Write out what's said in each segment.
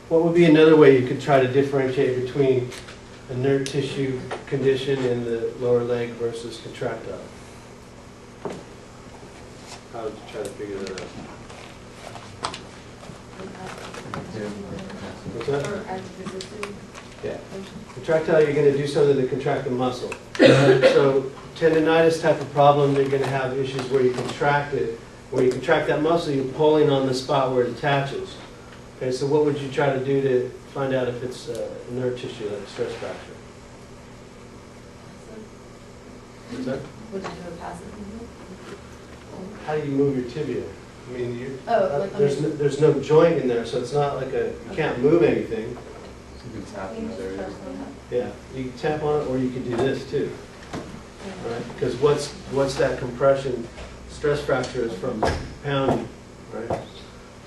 what would be another way you could try to differentiate between a nerve tissue condition in the lower leg versus contractile? How would you try to figure that out? What's that? Yeah. Contractile, you're going to do something to contract the muscle. So tendonitis type of problem, you're going to have issues where you contract it. Where you contract that muscle, you're pulling on the spot where it attaches. Okay, so what would you try to do to find out if it's nerve tissue, like a stress fracture? What's that? Would you do a passive movement? How do you move your tibia? I mean, there's no joint in there, so it's not like you can't move anything. You can tap in that area. Yeah, you can tap on it, or you can do this too, right? Because what's that compression? Stress fracture is from pounding, right?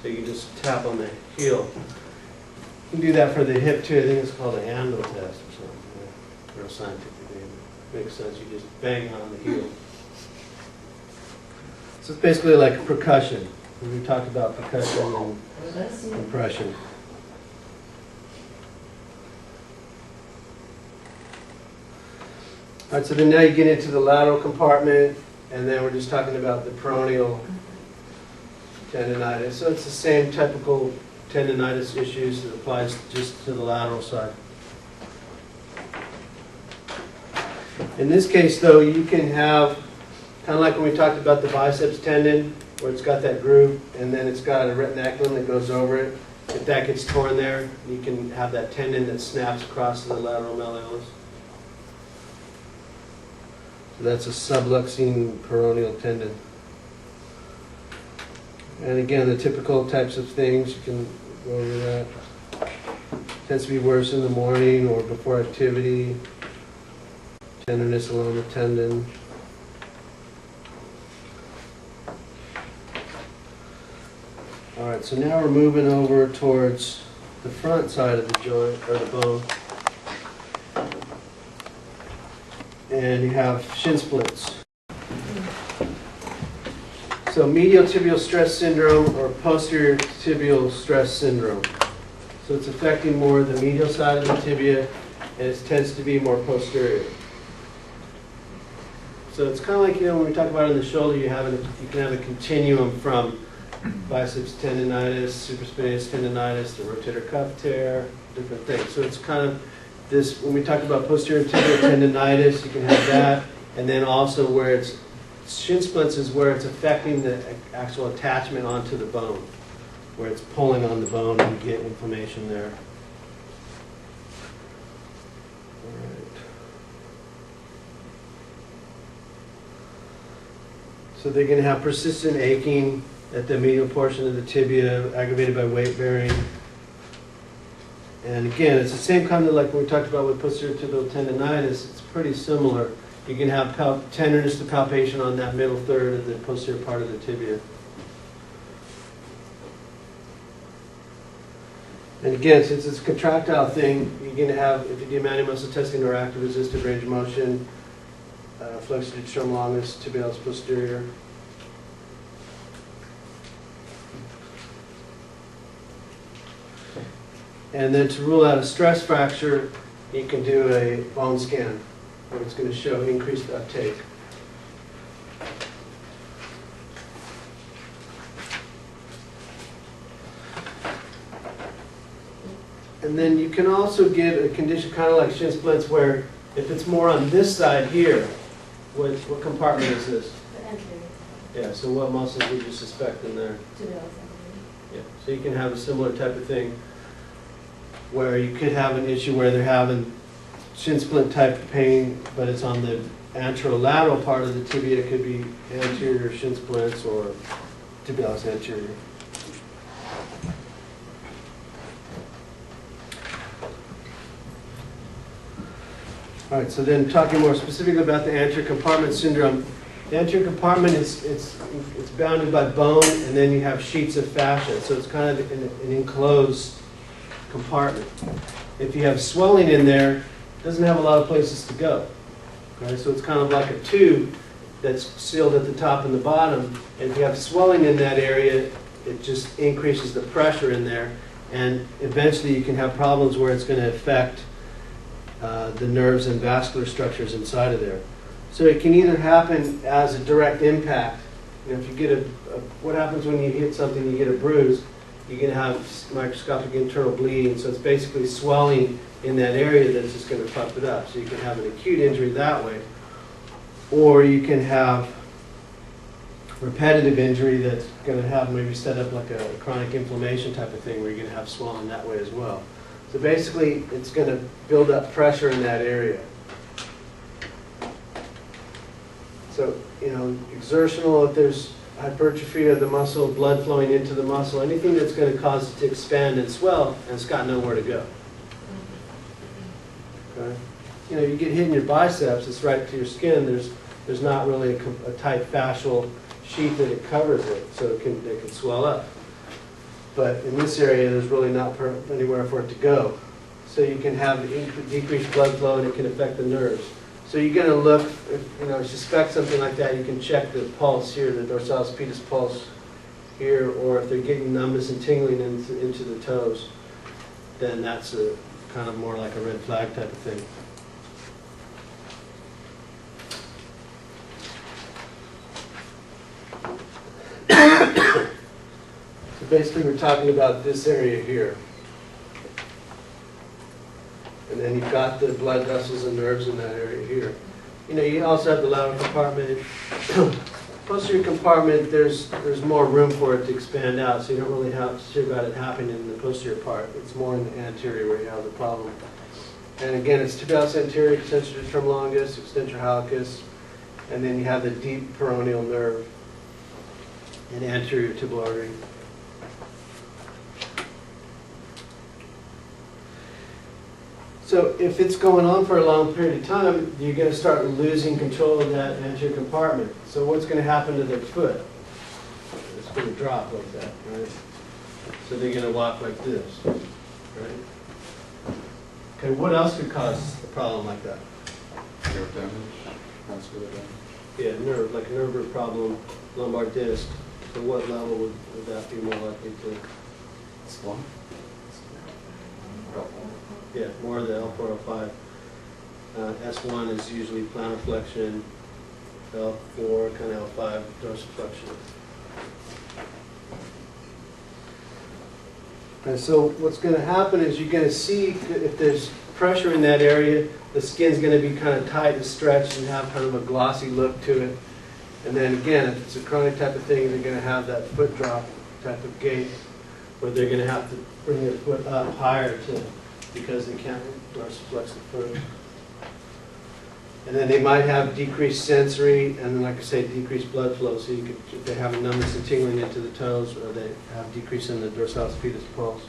So you can just tap on the heel. You can do that for the hip too. I think it's called an Andel test or something. Real scientific name. Makes sense. You just bang on the heel. So it's basically like percussion. We talked about percussion and compression. All right, so then now you get into the lateral compartment, and then we're just talking about the peroneal tendonitis. So it's the same typical tendonitis issues that applies just to the lateral side. In this case, though, you can have, kind of like when we talked about the biceps tendon, where it's got that groove, and then it's got a retinaculum that goes over it. If that gets torn there, you can have that tendon that snaps across the lateral malleolus. So that's a subluxing peroneal tendon. And again, the typical types of things, you can go over that. Tends to be worse in the morning or before activity. Tenderness along the tendon. All right, so now we're moving over towards the front side of the joint, or the bone. And you have shin splints. So medial tibial stress syndrome or posterior tibial stress syndrome. So it's affecting more the medial side of the tibia, and it tends to be more posterior. So it's kind of like, when we talk about in the shoulder, you can have a continuum from biceps tendonitis, supraspinatus tendonitis, the rotator cuff tear, different things. So it's kind of this, when we talk about posterior tibial tendonitis, you can have that, and then also where it's shin splints is where it's affecting the actual attachment onto the bone, where it's pulling on the bone and you get inflammation there. All right. So they're going to have persistent aching at the medial portion of the tibia, aggravated by weight bearing. And again, it's the same kind of like we talked about with posterior tibial tendonitis. It's pretty similar. You can have tenderness to palpation on that middle third of the posterior part of the tibia. And again, since it's a contractile thing, you're going to have, if you do manual muscle testing or active resistive range of motion, flexor sternum longus, tibialis posterior. And then to rule out a stress fracture, you can do a bone scan, where it's going to show increased uptake. And then you can also get a condition kind of like shin splints, where if it's more on this side here, what compartment is this? The anterior. Yeah, so what muscles would you suspect in there? Tibialis. Yeah, so you can have a similar type of thing, where you could have an issue where they're having shin splint type of pain, but it's on the anterolateral part of the tibia. It could be anterior shin splints or tibialis anterior. All right, so then talking more specifically about the anterior compartment syndrome. The anterior compartment it's bounded by bone, and then you have sheets of fascia. So it's kind of an enclosed compartment. If you have swelling in there, it doesn't have a lot of places to go. Okay? So it's kind of like a tube that's sealed at the top and the bottom. And if you have swelling in that area, it just increases the pressure in there. And eventually you can have problems where it's going to affect the nerves and vascular structures inside of there. So it can either happen as a direct impact. You know, if you get what happens when you hit something, you get a bruise, you're going to have microscopic internal bleeding. So it's basically swelling in that area that's just going to puff it up. So you can have an acute injury that way. Or you can have repetitive injury that's going to have maybe set up like a chronic inflammation type of thing where you're going to have swelling that way as well. So basically, it's going to build up pressure in that area. So, you know, exertional, if there's hypertrophy of the muscle, blood flowing into the muscle, anything that's going to cause it to expand and swell, and it's got nowhere to go. Okay? You know, you get hit in your biceps, it's right to your skin, there's not really a tight fascial sheath that it covers it, so it can swell up. But in this area, there's really not anywhere for it to go. So you can have decreased blood flow, and it can affect the nerves. So you're going to look, if you suspect something like that, you can check the pulse here, the dorsalis pedis pulse here, or if they're getting numbness and tingling into the toes, then that's a kind of more like a red flag type of thing. So basically we're talking about this area here. And then you've got the blood vessels and nerves in that area here. You know, you also have the lateral compartment. Posterior compartment, there's more room for it to expand out, so you don't really have to about it happening in the posterior part. It's more in the anterior where you have the problem. And again, it's tibialis anterior, extensor term longus, extensor hallucis, and then you have the deep peroneal nerve and anterior tibial artery. So if it's going on for a long period of time, you're going to start losing control of that anterior compartment. So what's going to happen to their foot? It's going to drop like that, right? So they're going to walk like this, right? Okay, what else could cause a problem like that? Nerve damage, vascular damage. Yeah, nerve, like a nerve root problem, lumbar disc. So what level would that be more likely to? Swelling? Yeah, more the L4, L5. S1 is usually plantar flexion, L4, kind of L5 dorsiflexion. And so what's going to happen is you're going to see if there's pressure in that area, the skin's going to be kind of tight and stretched and have kind of a glossy look to it. And then again, if it's a chronic type of thing, they're going to have that foot drop type of gait where they're going to have to bring their foot up higher because they can't dorsiflex the foot. And then they might have decreased sensory, and then, like I say, decreased blood flow. So you could, if they have a numbness and tingling into the toes, or they have decrease in the dorsalis pedis pulse.